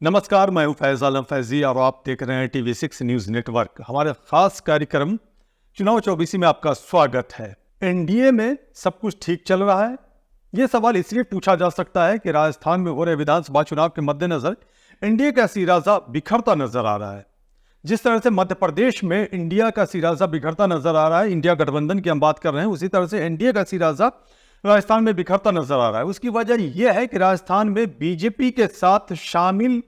नमस्कार, मैं हूं फैज आलम फैजी और आप देख रहे हैं TV6 न्यूज़ नेटवर्क। हमारे खास कार्यक्रम चुनाव 24 में आपका स्वागत है। एनडीए में सब कुछ ठीक चल रहा है? ये सवाल इसलिए पूछा जा सकता है कि राजस्थान में हो रहे विधानसभा चुनाव के मद्देनजर एनडीए का सिराजा बिखरता नजर आ रहा है। जिस तरह से मध्य प्रदेश में इंडिया का सिराजा बिखरता नजर आ रहा है, इंडिया गठबंधन की हम बात कर रहे हैं, उसी तरह से एनडीए का सिराजा राजस्थान में बिखरता नजर आ रहा है। उसकी वजह यह है कि राजस्थान में बीजेपी के साथ शामिल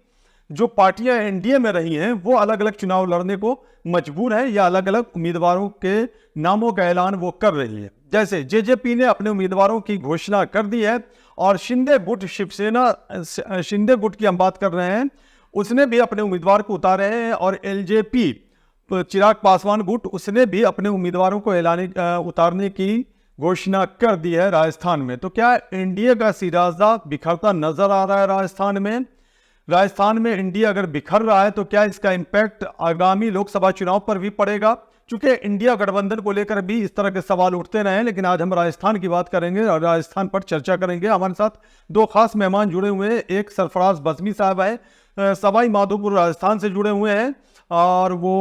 जो पार्टियां एनडीए में रही हैं वो अलग अलग चुनाव लड़ने को मजबूर है या अलग अलग उम्मीदवारों के नामों का ऐलान वो कर रही है। जैसे जेजेपी ने अपने उम्मीदवारों की घोषणा कर दी है और शिंदे गुट शिवसेना शिंदे गुट की हम बात कर रहे हैं, उसने भी अपने उम्मीदवार को उतारे हैं। और एलजेपी चिराग पासवान गुट, उसने भी अपने उम्मीदवारों को उतारने की घोषणा कर दी है राजस्थान में। तो क्या एनडीए का सिराजा बिखरता नजर आ रहा है राजस्थान में? राजस्थान में इंडिया अगर बिखर रहा है तो क्या इसका इम्पैक्ट आगामी लोकसभा चुनाव पर भी पड़ेगा? चूंकि इंडिया गठबंधन को लेकर भी इस तरह के सवाल उठते रहे हैं, लेकिन आज हम राजस्थान की बात करेंगे और राजस्थान पर चर्चा करेंगे। हमारे साथ दो खास मेहमान जुड़े हुए हैं। एक सरफराज बज़मी साहब है, सवाई माधोपुर राजस्थान से जुड़े हुए हैं और वो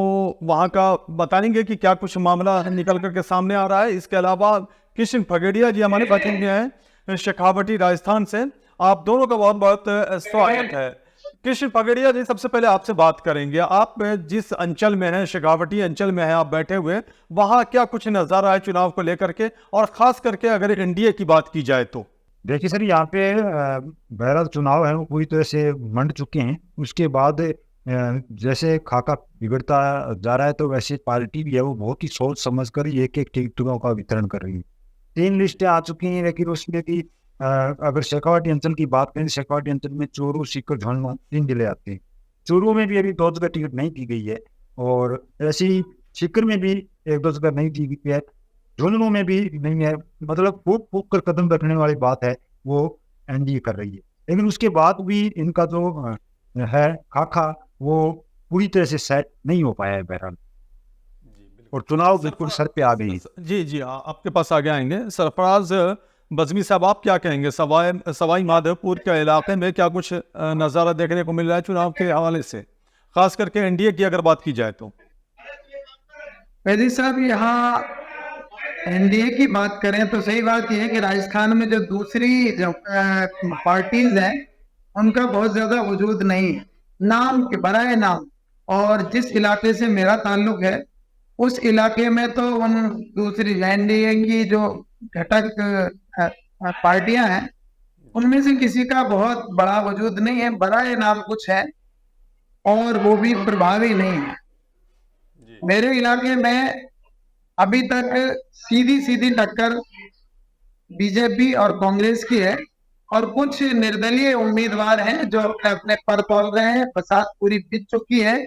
वहाँ का बताएंगे कि क्या कुछ मामला निकल करके सामने आ रहा है। इसके अलावा कृष्ण फगेड़िया जी हमारे साथ हैं शेखावटी राजस्थान से। आप दोनों का बहुत बहुत स्वागत है। कृष्ण फगेड़िया जी, सबसे पहले आपसे बात करेंगे। आप जिस अंचल में हैं, शेखावटी अंचल में हैं आप बैठे हुए, वहां क्या कुछ नजारा है चुनाव को लेकर के, और खास करके अगर एनडीए की बात की जाए तो? देखिए सर, यहाँ पे बहरहाल चुनाव है वो पूरी तरह से मंड चुके हैं। उसके बाद जैसे खाका बिगड़ता जा रहा है तो वैसे पार्टी भी है वो बहुत ही सोच समझ कर एक एक टिकटों का वितरण कर रही है। 3 लिस्टें आ चुकी हैं, लेकिन उसमें भी अगर शेखावाटी अंचल की बात करें, शेखावाटी अंचल में चूरू, सीकर, झुंझुनू 3 जिले आते हैं। चूरू में भी अभी 2 जगह टिकट नहीं दी गई है और ऐसे ही सीकर में भी 1-2 जगह नहीं दी गई है, झुंझुनू में भी नहीं है। मतलब फूक फूक कर कदम रखने वाली बात है वो एनडीए कर रही है। लेकिन उसके बाद भी इनका जो है खाका वो पूरी तरह से सेट नहीं हो पाया है बहरहाल, और चुनाव बिल्कुल सर पे आ गई। जी, आपके पास आगे आएंगे। सरफराज बज़मी साहब, आप क्या कहेंगे? सवाई माधोपुर के इलाके में क्या कुछ नज़ारा देखने को मिल रहा है चुनाव के हवाले से, खास करके एनडीए की अगर बात की जाए तो? वैदी साहब, यहाँ एनडीए की बात करें तो सही बात यह है कि राजस्थान में जो दूसरी जो पार्टीज हैं उनका बहुत ज्यादा वजूद नहीं है, नाम के बराए नाम। और जिस इलाके से मेरा ताल्लुक है उस इलाके में तो उन दूसरी एनडीए की जो घटक पार्टियां हैं उनमें से किसी का बहुत बड़ा वजूद नहीं है। बराए नाम कुछ है और वो भी प्रभावी नहीं है। मेरे इलाके में अभी तक सीधी सीधी टक्कर बीजेपी और कांग्रेस की है और कुछ निर्दलीय उम्मीदवार हैं जो अपने पर तोल रहे हैं। बसात पूरी बीत चुकी है।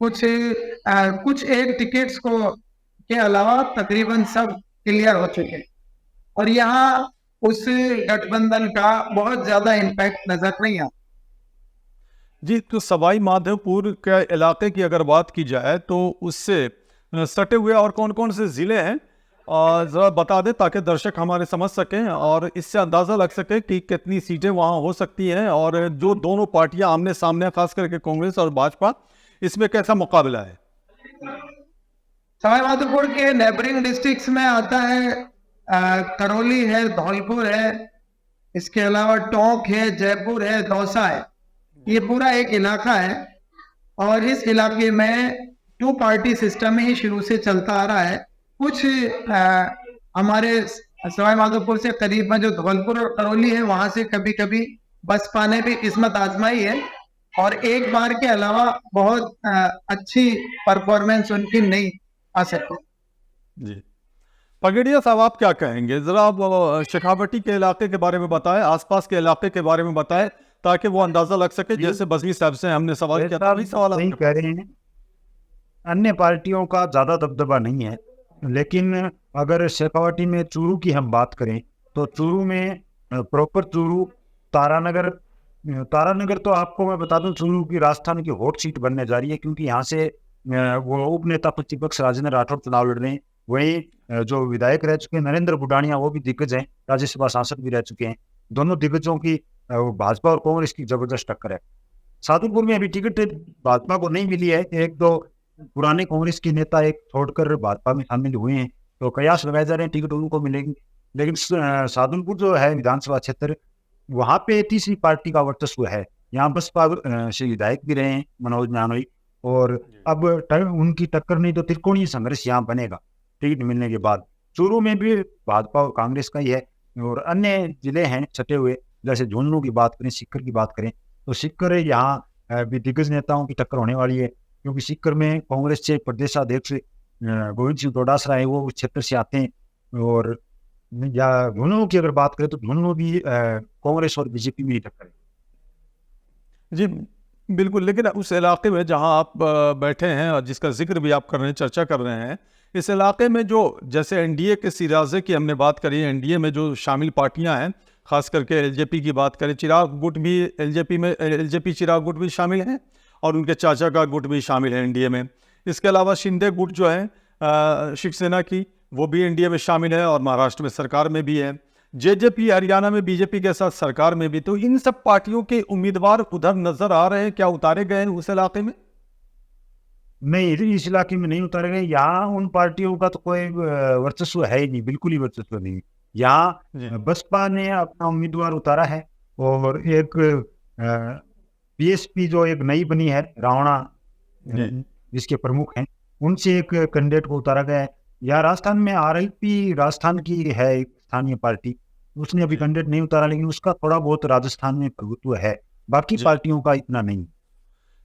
कुछ एक टिकट्स को के अलावा तकरीबन सब क्लियर हो चुके हैं और यहाँ उस गठबंधन का बहुत ज्यादा इम्पैक्ट नजर नहीं आता। जी, तो सवाई माधोपुर के इलाके की अगर बात की जाए तो उससे सटे हुए और कौन कौन से ज़िले हैं ज़रा बता दें ताकि दर्शक हमारे समझ सकें और इससे अंदाज़ा लग सके कि कितनी सीटें वहाँ हो सकती हैं, और जो दोनों पार्टियां आमने सामने खास करके कांग्रेस और भाजपा, इसमें कैसा मुकाबला है? सवाई माधोपुर के नेबरिंग डिस्ट्रिक्ट्स में आता है करौली है, धौलपुर है, इसके अलावा टोंक है, जयपुर है, दौसा है। ये पूरा एक इलाका है और इस इलाके में 2 पार्टी सिस्टम ही शुरू से चलता आ रहा है। कुछ हमारे सवाई माधोपुर से करीब में जो धौलपुर और करौली है वहां से कभी कभी बसपा ने भी किस्मत आजमाई है और एक बार के अलावा बहुत अच्छी परफॉर्मेंस उनकी नहीं आ सकती। जी, पगड़िया साहब, आप क्या कहेंगे? जरा आप शेखावटी के इलाके के बारे में बताएं, आसपास के इलाके के बारे में बताएं ताकि वो अंदाजा लग सके। जैसे बज़मी साहब से हमने सवाल किया था, अभी सवाल नहीं कह रहे हैं, अन्य पार्टियों का ज्यादा दबदबा नहीं है। लेकिन अगर शेखावटी में चूरू की हम बात करें तो चूरू में प्रॉपर चूरू तारानगर तो आपको मैं बता दूं चूरू की राजस्थान की हॉट सीट बनने जा रही है, क्योंकि यहाँ से वो उपनेता प्रतिपक्ष राजेंद्र राठौड़ चुनाव लड़ रहे हैं। वहीं जो विधायक रह चुके हैं नरेंद्र बुडानिया, वो भी दिग्गज हैं, राज्यसभा सांसद भी रह चुके हैं। दोनों दिग्गजों की भाजपा और कांग्रेस की जबरदस्त टक्कर है। सादुलपुर में अभी टिकट भाजपा को नहीं मिली है। एक दो पुराने कांग्रेस के नेता एक छोड़कर भाजपा में शामिल हुए हैं, तो कयास लगाए जा रहे हैं टिकट उनको मिलेगी। लेकिन सादुलपुर जो है विधानसभा क्षेत्र, वहाँ पे तीसरी पार्टी का वर्चस्व है। यहाँ बसपा से विधायक भी रहे हैं मनोज नानोई, और अब उनकी टक्कर नहीं तो त्रिकोणीय संघर्ष यहाँ बनेगा टिकट मिलने के बाद। चूरू में भी भाजपा और कांग्रेस का ही है, और अन्य जिले हैं छटे हुए, जैसे झुंझुनू की बात करें, सीकर की बात करें, तो सीकर यहाँ भी दिग्गज नेताओं की टक्कर होने वाली है, क्योंकि सीकर में कांग्रेस से प्रदेशाध्यक्ष गोविंद सिंह डोडासरा है, वो उस क्षेत्र से आते हैं। और या झुंझुनू की अगर बात करें तो झुंझुनू भी कांग्रेस और बीजेपी में ही टक्कर है। जी बिल्कुल, लेकिन उस इलाके में जहां आप बैठे हैं और जिसका जिक्र भी आप कर रहे हैं, चर्चा कर रहे हैं, इस इलाके में जो जैसे एनडीए के सिराजे की हमने बात करी, एनडीए में जो शामिल पार्टियां हैं, खास करके एलजेपी की बात करें, चिराग गुट भी एलजेपी चिराग गुट भी शामिल हैं और उनके चाचा का गुट भी शामिल है एनडीए में। इसके अलावा शिंदे गुट जो है शिवसेना की, वो भी एनडीए में शामिल है और महाराष्ट्र में सरकार में भी है। जेजेपी हरियाणा में बीजेपी के साथ सरकार में भी। तो इन सब पार्टियों के उम्मीदवार उधर नजर आ रहे हैं, क्या उतारे गए हैं उस इलाके में? नहीं, इस इलाके में नहीं उतारे गए। यहाँ उन पार्टियों का तो कोई वर्चस्व है ही नहीं, बिल्कुल ही वर्चस्व नहीं। यहाँ बसपा ने अपना उम्मीदवार उतारा है, और एक बीएसपी जो एक नई बनी है, रावणा जिसके प्रमुख हैं, उनसे एक कैंडिडेट को उतारा गया है। या राजस्थान में आरएलपी राजस्थान की है एक स्थानीय पार्टी, उसने अभी कैंडिडेट नहीं उतारा, लेकिन उसका थोड़ा बहुत राजस्थान में प्रभुत्व है, बाकी पार्टियों का इतना नहीं।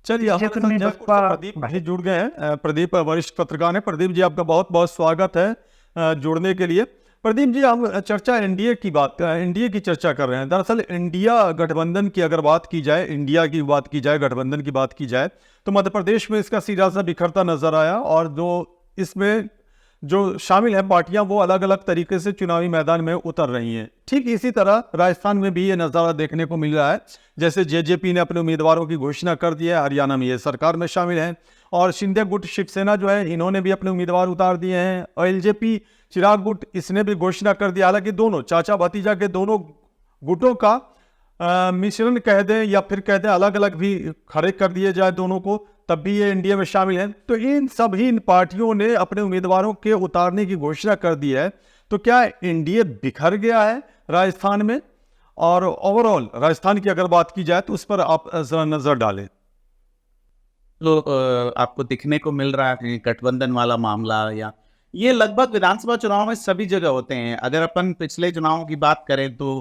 चलिए, प्रदीप भाई जुड़ गए हैं। प्रदीप वरिष्ठ पत्रकार हैं। प्रदीप जी, आपका बहुत बहुत स्वागत है जुड़ने के लिए। प्रदीप जी, हम चर्चा एनडीए की चर्चा कर रहे हैं। दरअसल इंडिया गठबंधन की अगर बात की जाए, इंडिया की बात की जाए, गठबंधन की बात की जाए, तो मध्य प्रदेश में इसका सिराजा बिखरता नजर आया, और जो इसमें जो शामिल है पार्टियां, वो अलग अलग तरीके से चुनावी मैदान में उतर रही हैं। ठीक इसी तरह राजस्थान में भी ये नज़ारा देखने को मिल रहा है। जैसे जेजेपी ने अपने उम्मीदवारों की घोषणा कर दी है, हरियाणा में ये सरकार में शामिल है, और शिंदे गुट शिवसेना जो है, इन्होंने भी अपने उम्मीदवार उतार दिए हैं, और एलजेपी चिराग गुट, इसने भी घोषणा कर दिया। हालांकि दोनों चाचा भतीजा के दोनों गुटों का मिश्रण कह दें या फिर कह दें अलग अलग भी खड़े कर दिए जाए दोनों को, तब भी ये एनडीए में शामिल हैं। तो इन पार्टियों ने अपने उम्मीदवारों के उतारने की घोषणा कर दी है। तो क्या एनडीए बिखर गया है राजस्थान में? और ओवरऑल राजस्थान की अगर बात की जाए तो उस पर आप जरा नजर डालें। तो आपको दिखने को मिल रहा है गठबंधन वाला मामला, या ये लगभग विधानसभा चुनाव में सभी जगह होते हैं। अगर अपन पिछले चुनावों की बात करें तो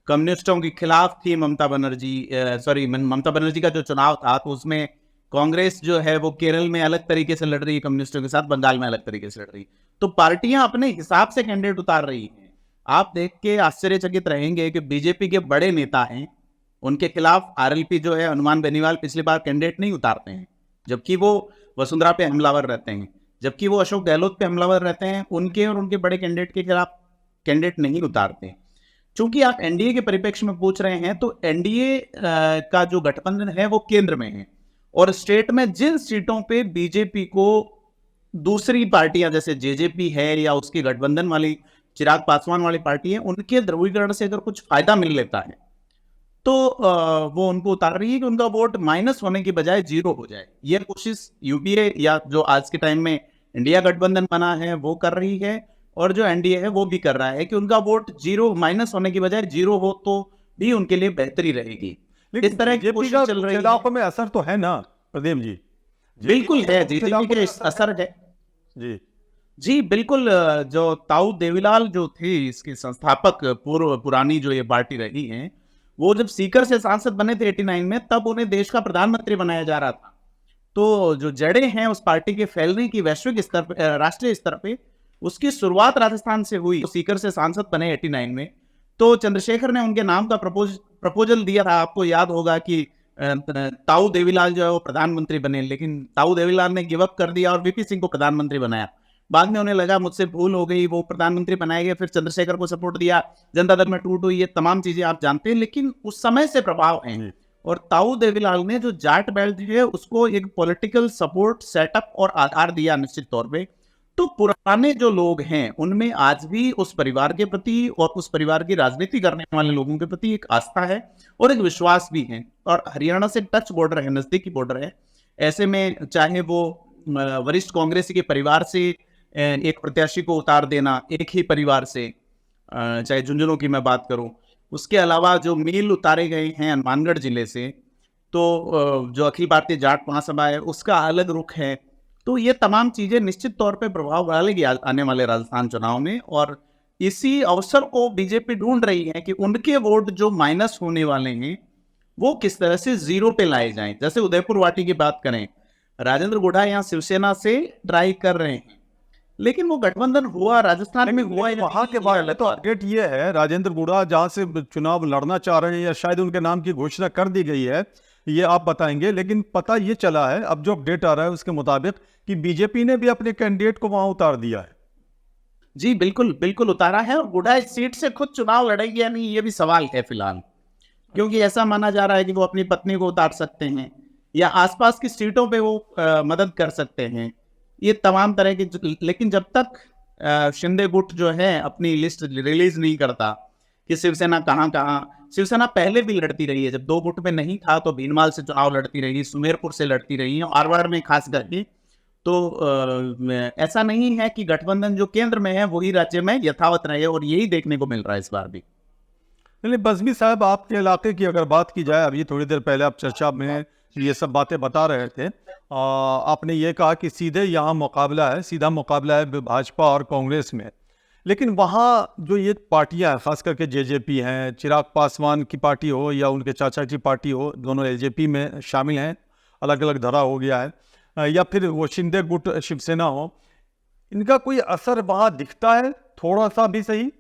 कम्युनिस्टों के खिलाफ थी ममता बनर्जी का जो चुनाव था, तो उसमें कांग्रेस जो है वो केरल में अलग तरीके से लड़ रही है कम्युनिस्टों के साथ, बंगाल में अलग तरीके से लड़ रही है। तो पार्टियां अपने हिसाब से कैंडिडेट उतार रही हैं। आप देख के आश्चर्यचकित रहेंगे कि बीजेपी के बड़े नेता हैं, उनके खिलाफ आरएलपी जो है, हनुमान बेनीवाल, पिछली बार कैंडिडेट नहीं उतारते हैं, जबकि वो वसुंधरा पे हमलावर रहते हैं, जबकि वो अशोक गहलोत पे हमलावर रहते हैं। उनके और उनके बड़े कैंडिडेट के खिलाफ कैंडिडेट नहीं उतारते। चूंकि आप एनडीए के परिप्रेक्ष्य में पूछ रहे हैं, तो एनडीए का जो गठबंधन है वो केंद्र में है, और स्टेट में जिन सीटों पे बीजेपी को दूसरी पार्टियां जैसे जेजेपी है या उसकी गठबंधन वाली चिराग पासवान वाली पार्टी है, उनके ध्रुवीकरण से अगर कुछ फायदा मिल लेता है तो वो उनको उतार रही है कि उनका वोट माइनस होने की बजाय जीरो हो जाए। ये कोशिश यूपीए या जो आज के टाइम में इंडिया गठबंधन बना है वो कर रही है, और जो एनडीए है वो भी कर रहा है कि उनका वोट जीरो माइनस होने की बजाय जीरो हो तो भी उनके लिए बेहतरी रहेगी। इस तरह की कोशिश चल रही है। में असर तो है ना प्रदीप जी? बिल्कुल है, जेजेपी के असर है जी बिल्कुल। जो ताऊ देवीलाल जो थे इसके संस्थापक, पुरानी जो ये पार्टी रही है, वो जब सीकर से सांसद बने थे 89 में, तब उन्हें देश का प्रधानमंत्री बनाया जा रहा था। तो जो जड़ें हैं उस पार्टी के फैलने की वैश्विक स्तर पे, राष्ट्रीय स्तर पे, उसकी शुरुआत राजस्थान से हुई। सीकर से सांसद बने 89 में, तो चंद्रशेखर ने उनके नाम का प्रपोजल दिया था। आपको याद होगा कि ताऊ देवीलाल जो है वो प्रधानमंत्री बने, लेकिन ताऊ देवीलाल ने गिव अप कर दिया और वीपी सिंह को प्रधानमंत्री बनाया। बाद में उन्हें लगा मुझसे भूल हो गई, वो प्रधानमंत्री बनाए गए, फिर चंद्रशेखर को सपोर्ट दिया, जनता दल में टूट हुई, ये तमाम चीजें आप जानते हैं। लेकिन उस समय से प्रभाव है, और ताऊ देवीलाल ने जो जाट बेल्ट है उसको एक पॉलिटिकल सपोर्ट, सेटअप और आधार दिया निश्चित तौर पे। तो पुराने जो लोग हैं उनमें आज भी उस परिवार के प्रति और उस परिवार की राजनीति करने वाले लोगों के प्रति एक आस्था है और एक विश्वास भी है। और हरियाणा से टच बॉर्डर है, नजदीकी बॉर्डर है। ऐसे में चाहे वो वरिष्ठ कांग्रेसी के परिवार से एक प्रत्याशी को उतार देना, एक ही परिवार से, चाहे झुंझुनू की मैं बात करूं, उसके अलावा जो मील उतारे गए हैं हनुमानगढ़ जिले से, तो जो अखिल भारतीय जाट महासभा है उसका अलग रुख है। तो ये तमाम चीजें निश्चित तौर पे प्रभाव डालेगी आने वाले राजस्थान चुनाव में। और इसी अवसर को बीजेपी ढूंढ रही है कि उनके वोट जो माइनस होने वाले हैं वो किस तरह से जीरो पे लाए जाएं। जैसे उदयपुर वाटी की बात करें, राजेंद्र गुढ़ा यहाँ शिवसेना से ट्राई कर रहे हैं, लेकिन वो गठबंधन हुआ राजस्थान में हुआ वहां के बारे में तो अपडेट ये है, राजेंद्र गुढ़ा जहां से चुनाव लड़ना चाह रहे हैं या शायद उनके नाम की घोषणा कर दी गई है, ये आप बताएंगे। लेकिन पता ये चला है, अब जो अपडेट आ रहा है उसके मुताबिक, कि बीजेपी ने भी अपने कैंडिडेट को वहां उतार दिया है। जी बिल्कुल बिल्कुल उतारा है। और गुढ़ा इस सीट से खुद चुनाव लड़ेगी या नहीं, ये भी सवाल है फिलहाल, क्योंकि ऐसा माना जा रहा है कि वो अपनी पत्नी को उतार सकते हैं या आसपास की सीटों पे वो मदद कर सकते हैं। ये तमाम तरह की, लेकिन जब तक शिंदे गुट जो है अपनी लिस्ट रिलीज नहीं करता कि शिवसेना कहाँ, शिवसेना पहले भी लड़ती रही है। जब 2 गुट में नहीं था तो भीनमाल से चुनाव लड़ती रही, सुमेरपुर से लड़ती रही है, मारवाड़ में खास करके। तो ऐसा नहीं है कि गठबंधन जो केंद्र में है वही राज्य में यथावत रहे, और यही देखने को मिल रहा है इस बार भी। नहीं, बज़मी साहब, आपके इलाके की अगर बात की जाए, अभी थोड़ी देर पहले आप चर्चा में ये सब बातें बता रहे थे, आपने ये कहा कि सीधे यहाँ मुकाबला है, सीधा मुकाबला है भाजपा और कांग्रेस में। लेकिन वहाँ जो ये पार्टियाँ हैं, खास करके जेजेपी हैं, चिराग पासवान की पार्टी हो या उनके चाचा की पार्टी हो, दोनों एलजेपी में शामिल हैं, अलग अलग धरा हो गया है, या फिर वो शिंदे गुट शिवसेना हो, इनका कोई असर वहाँ दिखता है थोड़ा सा भी सही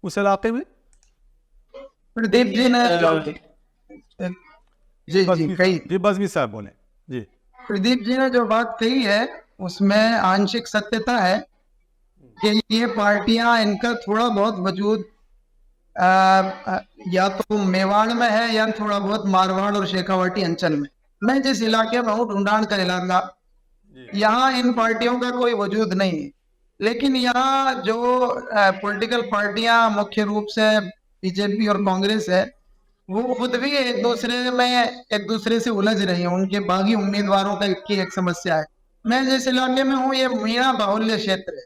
उस इलाके में? प्रदीप जी ने जी बज़मी साहब बोले। जी प्रदीप जी ने जो बात कही है उसमें आंशिक सत्यता है कि ये पार्टियां, इनका थोड़ा बहुत वजूद या तो मेवाड़ में है या थोड़ा बहुत मारवाड़ और शेखावाटी अंचल में। मैं जिस इलाके में हूँ, ढूंढान का इलाका, यहाँ इन पार्टियों का कोई वजूद नहीं है। लेकिन यहाँ जो पॉलिटिकल पार्टियां मुख्य रूप से बीजेपी और कांग्रेस है, वो खुद भी एक दूसरे से उलझ रही है। उनके बागी उम्मीदवारों की एक समस्या है। मैं जिस इलाके में हूँ, ये मीणा बाहुल्य क्षेत्र है,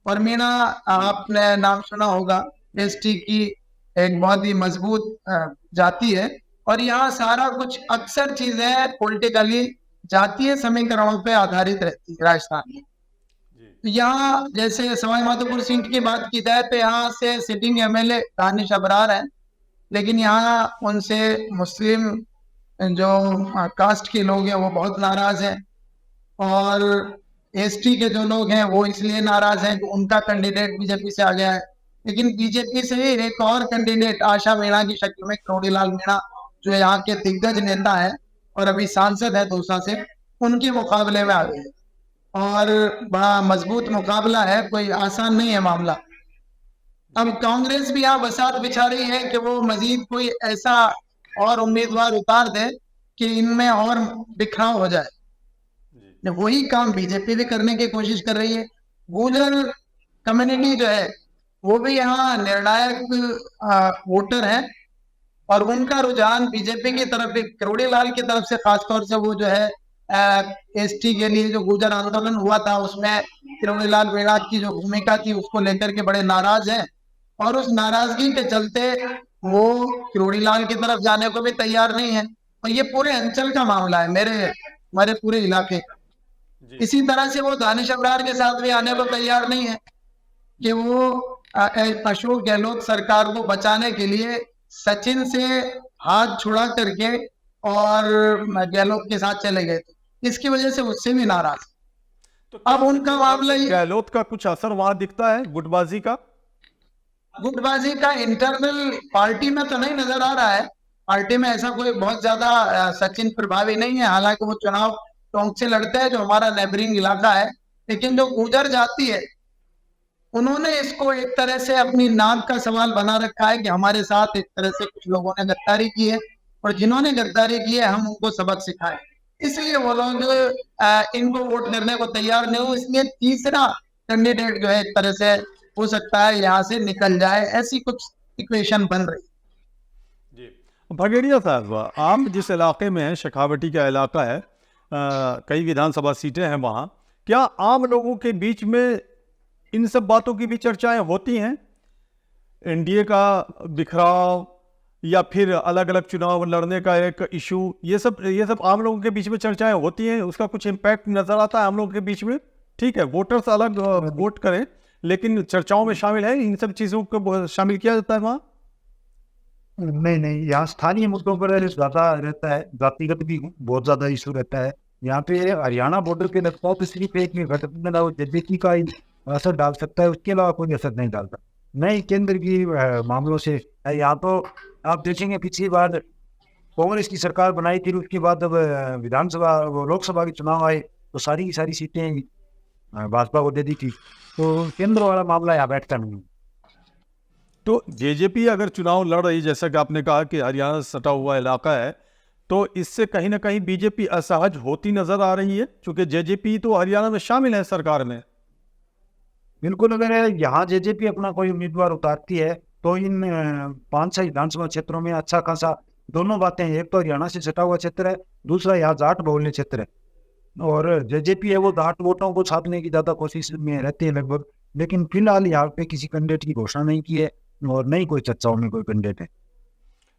और मीणा, आपने नाम सुना होगा, एसटी की एक बहुत ही मजबूत जाति है, और यहाँ सारा कुछ अक्सर चीजें पॉलिटिकली जातीय समीकरणों पे आधारित रहती है राजस्थान में। यहाँ जैसे सवाई माधोपुर सीट की बात की जाए तो यहाँ से सिटिंग एमएलए दानिश अबरार है, लेकिन यहाँ उनसे मुस्लिम जो कास्ट के लोग हैं वो बहुत नाराज हैं, और एसटी के जो लोग हैं वो इसलिए नाराज हैं कि उनका कैंडिडेट बीजेपी से आ गया है। लेकिन बीजेपी से ही एक और कैंडिडेट आशा मीणा की शक्ल में करोड़ीलाल मीणा, जो यहाँ के दिग्गज नेता है और अभी सांसद है दौसा से, उनके मुकाबले में आ गए, और बड़ा मजबूत मुकाबला है, कोई आसान नहीं है मामला। अब कांग्रेस भी यहाँ बसात बिछा रही है कि वो मजीद कोई ऐसा और उम्मीदवार उतार दे कि इनमें और बिखराव हो जाए। वही काम बीजेपी भी करने की कोशिश कर रही है। गुर्जर कम्युनिटी जो है वो भी यहाँ निर्णायक वोटर है, और उनका रुझान बीजेपी की तरफ, करोड़ीलाल की तरफ से, खासतौर से वो जो है एसटी के लिए जो गुर्जर आंदोलन हुआ था उसमें करोड़ीलाल मीणा की जो भूमिका थी उसको लेकर के बड़े नाराज हैं, और उस नाराजगी के चलते वो करोड़ीलाल की तरफ जाने को भी तैयार नहीं है। और ये पूरे अंचल का मामला है, हमारे पूरे इलाके का। इसी तरह से वो दानिश अबरार के साथ भी आने को तैयार नहीं है कि वो अशोक गहलोत सरकार को बचाने के लिए सचिन से हाथ छुड़ा करके और गहलोत के साथ चले गए थे। इसकी वजह से उससे भी नाराज। तो अब उनका मामला, गहलोत का कुछ असर वहां दिखता है, गुटबाजी का इंटरनल पार्टी में तो नहीं नजर आ रहा है। पार्टी में ऐसा कोई बहुत ज्यादा सचिन प्रभावी नहीं है, हालांकि वो चुनाव टोंक से लड़ते हैं जो हमारा नेबरिंग इलाका है। लेकिन जो गुर्जर जाति है उन्होंने इसको एक तरह से अपनी नाक का सवाल बना रखा है कि हमारे साथ एक तरह से कुछ लोगों ने गद्दारी की है, और जिन्होंने गद्दारी की है हम उनको सबक सिखाएं। इसलिए वो लोग इनको वोट करने को तैयार नहीं हो। इसलिए तीसरा कैंडिडेट जो है एक तरह से हो सकता है यहाँ से निकल जाए, ऐसी कुछ इक्वेशन बन रही। जी भगेड़िया साहब, आप जिस इलाके में हैं, शेखावटी का इलाका है, कई विधानसभा सीटें हैं वहाँ, क्या आम लोगों के बीच में इन सब बातों की भी चर्चाएं होती हैं? एनडीए का बिखराव या फिर अलग अलग चुनाव लड़ने का एक इशू, ये सब आम लोगों के बीच में चर्चाएं होती हैं, उसका कुछ इम्पैक्ट नजर आता है आम लोगों के बीच में? ठीक है, वोटर्स अलग वोट करें, लेकिन चर्चाओं में शामिल है, इन सब चीजों को शामिल किया जाता है वहाँ? नहीं, यहाँ स्थानीय मुद्दों पर ज्यादा रहता है, जातिगत भी बहुत ज्यादा इशू रहता है। यहाँ पे हरियाणा बॉर्डर के लगता है तो सिर्फ एक गठबंधन और जेजेपी का ही असर डाल सकता है, उसके अलावा कोई असर नहीं डालता। नहीं, केंद्र की मामलों से यहाँ तो आप देखेंगे पिछली बार कांग्रेस की सरकार बनाई थी, उसके बाद अब विधानसभा लोकसभा के चुनाव आए तो सारी की सारी सीटें भाजपा को दे दी थी, तो केंद्र वाला मामला यहाँ बैठता नहीं। तो जेजेपी अगर चुनाव लड़ रही, जैसा कि आपने कहा कि हरियाणा से सटा हुआ इलाका है, तो इससे कहीं ना कहीं बीजेपी असहज होती नजर आ रही है, क्योंकि जेजेपी तो हरियाणा में शामिल है सरकार में। बिल्कुल, अगर यहाँ जेजेपी अपना कोई उम्मीदवार उतारती है तो इन 5-6 विधानसभा क्षेत्रों में अच्छा खासा दोनों बातें हैं। एक तो हरियाणा से सटा हुआ क्षेत्र है, दूसरा यहाँ जाट बहुल्य क्षेत्र है, और जेजेपी है वो जाट वोटों को छापने की ज्यादा कोशिश में रहती है लगभग। लेकिन फिलहाल यहाँ पे किसी कैंडिडेट की घोषणा नहीं की है और नहीं कोई चर्चाओं में कोई कैंडिडेट है।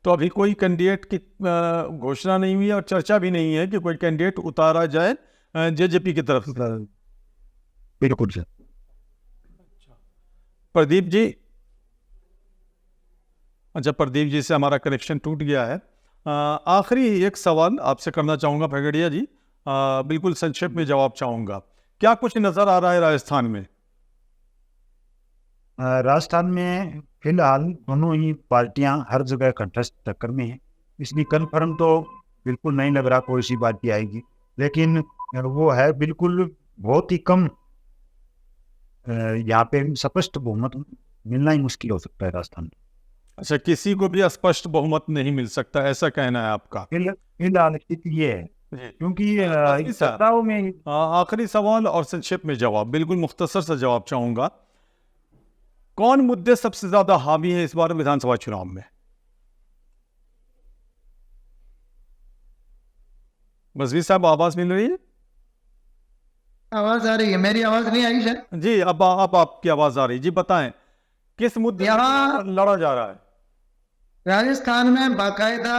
तो अभी कोई कैंडिडेट की घोषणा नहीं हुई है और चर्चा भी नहीं है कि कोई कैंडिडेट उतारा जाए जेजेपी की तरफ से। बिल्कुल सर। प्रदीप जी, अच्छा, प्रदीप जी से हमारा कनेक्शन टूट गया है। आखिरी एक सवाल आपसे करना चाहूँगा भगेड़िया जी, बिल्कुल संक्षेप में जवाब चाहूँगा। क्या कुछ नज़र आ रहा है राजस्थान में? राजस्थान में फिलहाल दोनों ही पार्टियां हर जगह कंटेस्ट टक्कर में हैं, इसलिए कन्फर्म तो बिल्कुल नहीं लग रहा कोई सी पार्टी आएगी, लेकिन वो है बिल्कुल बहुत ही कम। यहाँ पे स्पष्ट बहुमत मिलना ही मुश्किल हो सकता है राजस्थान में। अच्छा, किसी को भी स्पष्ट बहुमत नहीं मिल सकता, ऐसा कहना है आपका? फिलहाल स्थिति ये है, क्योंकि सत्ताओं में। आखिरी सवाल और संक्षेप में जवाब, बिल्कुल मुख्तसर सा जवाब चाहूंगा। कौन मुद्दे सबसे ज्यादा हावी है इस बार विधानसभा चुनाव में? बसवी साहब, आवाज मिल रही है? आवाज आ रही है, मेरी आवाज नहीं आई सर? जी, अब आपकी आवाज आ रही है जी, बताएं किस मुद्दे यहाँ लड़ा जा रहा है? राजस्थान में बाकायदा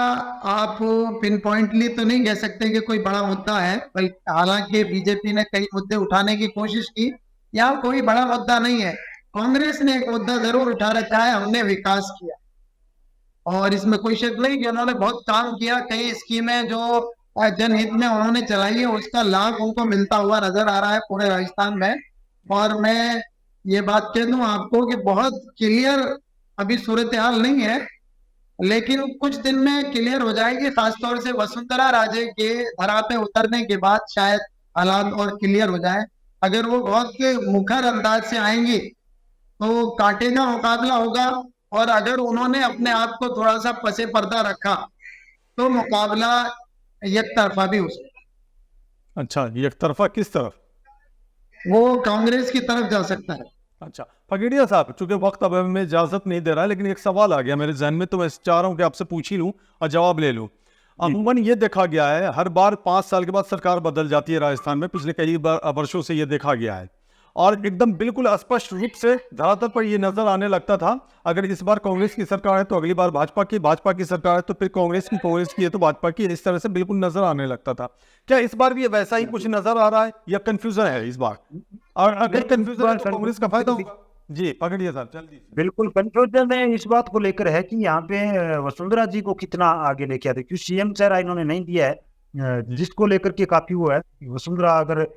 आप पिन पॉइंटली तो नहीं कह सकते कि कोई बड़ा मुद्दा है, बल्कि हालांकि बीजेपी ने कई मुद्दे उठाने की कोशिश की, यहाँ कोई बड़ा मुद्दा नहीं है। कांग्रेस ने एक मुद्दा जरूर उठा रखा है, हमने विकास किया, और इसमें कोई शक नहीं कि उन्होंने बहुत काम किया। कई स्कीमें जो जनहित में उन्होंने चलाई है उसका लाभ उनको मिलता हुआ नजर आ रहा है पूरे राजस्थान में। और मैं ये बात कह दूं आपको कि बहुत क्लियर अभी सूरत हाल नहीं है, लेकिन कुछ दिन में क्लियर हो जाएगी, खासतौर से वसुंधरा राजे के धरा पे उतरने के बाद शायद हालात और क्लियर हो जाए। अगर वो बहुत मुखर अंदाज से आएंगी तो कांटे का मुकाबला होगा, और अगर उन्होंने अपने आप को थोड़ा सा पसे पर्दा रखा तो मुकाबला एक तरफा भी हो सकता। अच्छा, एक तरफा किस तरफ? वो कांग्रेस की तरफ जा सकता है। अच्छा फकीड़िया साहब, चूंकि वक्त अब हमें इजाजत नहीं दे रहा है, लेकिन एक सवाल आ गया मेरे जहन में, तो मैं चाह रहा हूं कि आपसे पूछ ही लूं और जवाब ले लूं। अमूमन ये देखा गया है हर बार 5 साल के बाद सरकार बदल जाती है राजस्थान में, पिछले कई वर्षों से ये देखा गया है, और एकदम बिल्कुल स्पष्ट रूप से धरातल पर ये नजर आने लगता था, अगर इस बार कांग्रेस की सरकार है तो अगली बार भाजपा की सरकार है तो फिर कांग्रेस की है तो भाजपा की, इस तरह से बिल्कुल नजर आने लगता था। क्या इस बार भी ये वैसा ही कुछ नजर आ रहा है या कंफ्यूजन है इस बार? और अगर कंफ्यूजन है तो कांग्रेस का फायदा होगा? जी पकड़िए साहब, जल्दी। बिल्कुल कंफ्यूजन है इस बात को लेकर है कि यहाँ पे वसुंधरा जी को कितना आगे लेके आते, क्योंकि सीएम चेहरा इन्होंने नहीं दिया है, जिसको लेकर के काफी वो है। वसुंधरा अगर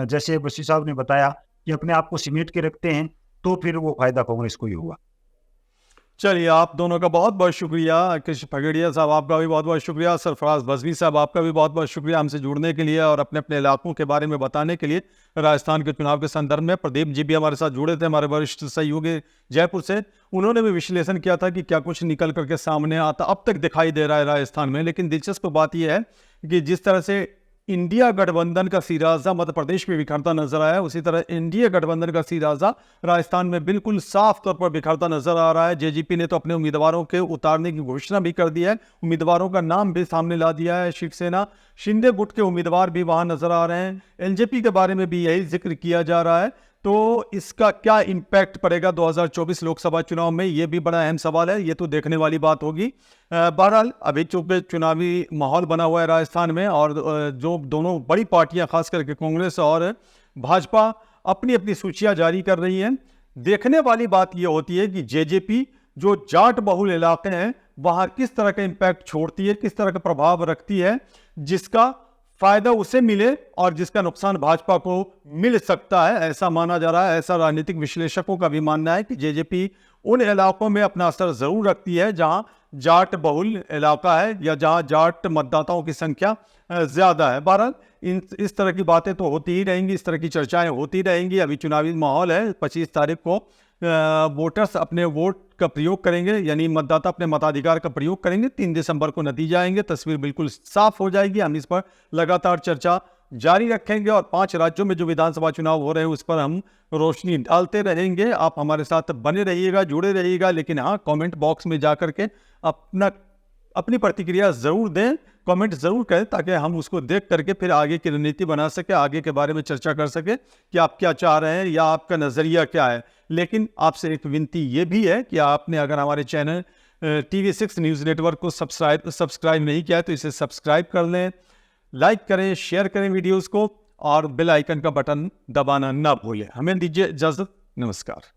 जैसे बसी साहब ने बताया कि अपने आप को सिमेट के रखते हैं तो फिर वो फायदा कांग्रेस को ही होगा। चलिए, आप दोनों का बहुत बहुत शुक्रिया। कृष्ण फगड़िया साहब आपका भी बहुत बहुत शुक्रिया। सरफराज बजवी साहब आपका भी बहुत बहुत शुक्रिया हमसे जुड़ने के लिए और अपने अपने इलाकों के बारे में बताने के लिए राजस्थान के चुनाव के संदर्भ में। प्रदीप जी भी हमारे साथ जुड़े थे, हमारे वरिष्ठ सहयोगी जयपुर से, उन्होंने भी विश्लेषण किया था कि क्या कुछ निकल करके सामने आता अब तक दिखाई दे रहा है राजस्थान में। लेकिन दिलचस्प बात यह है कि जिस तरह से इंडिया गठबंधन का सिराजा मध्य प्रदेश में बिखरता नजर आया, उसी तरह एनडीए गठबंधन का सिराजा राजस्थान में बिल्कुल साफ तौर पर बिखरता नजर आ रहा है। जेजेपी ने तो अपने उम्मीदवारों के उतारने की घोषणा भी कर दी है, उम्मीदवारों का नाम भी सामने ला दिया है। शिवसेना शिंदे गुट के उम्मीदवार भी वहां नजर आ रहे हैं। एलजेपी के बारे में भी यही जिक्र किया जा रहा है। तो इसका क्या इम्पैक्ट पड़ेगा 2024 लोकसभा चुनाव में, ये भी बड़ा अहम सवाल है, ये तो देखने वाली बात होगी। बहरहाल अभी चूंकि चुनावी माहौल बना हुआ है राजस्थान में, और जो दोनों बड़ी पार्टियां खास करके कांग्रेस और भाजपा अपनी अपनी सूचियां जारी कर रही हैं, देखने वाली बात ये होती है कि जेजेपी जो जाट बहुल इलाके हैं वहां किस तरह का इम्पैक्ट छोड़ती है, किस तरह का प्रभाव रखती है, जिसका फायदा उसे मिले और जिसका नुकसान भाजपा को मिल सकता है, ऐसा माना जा रहा है। ऐसा राजनीतिक विश्लेषकों का भी मानना है कि जेजेपी उन इलाकों में अपना असर जरूर रखती है जहां जाट बहुल इलाका है या जहां जाट मतदाताओं की संख्या ज्यादा है। बहरहाल इस तरह की बातें तो होती ही रहेंगी, इस तरह की चर्चाएं होती रहेंगी। अभी चुनावी माहौल है, 25 तारीख को वोटर्स अपने वोट का प्रयोग करेंगे, यानी मतदाता अपने मताधिकार का प्रयोग करेंगे। 3 दिसंबर को नतीजे आएंगे, तस्वीर बिल्कुल साफ हो जाएगी। हम इस पर लगातार चर्चा जारी रखेंगे और 5 राज्यों में जो विधानसभा चुनाव हो रहे हैं उस पर हम रोशनी डालते रहेंगे। आप हमारे साथ बने रहिएगा, जुड़े रहिएगा, लेकिन हाँ, कमेंट बॉक्स में जा करके अपनी प्रतिक्रिया जरूर दें, कमेंट जरूर करें, ताकि हम उसको देख करके फिर आगे की रणनीति बना सके, आगे के बारे में चर्चा कर सके कि आप क्या चाह रहे हैं या आपका नज़रिया क्या है। लेकिन आपसे एक विनती ये भी है कि आपने अगर हमारे चैनल TV6 न्यूज़ नेटवर्क को सब्सक्राइब नहीं किया है तो इसे सब्सक्राइब कर लें, लाइक करें, शेयर करें वीडियोज़ को, और बेल आइकन का बटन दबाना ना भूलें। हमें दीजिए इजाज़त, नमस्कार।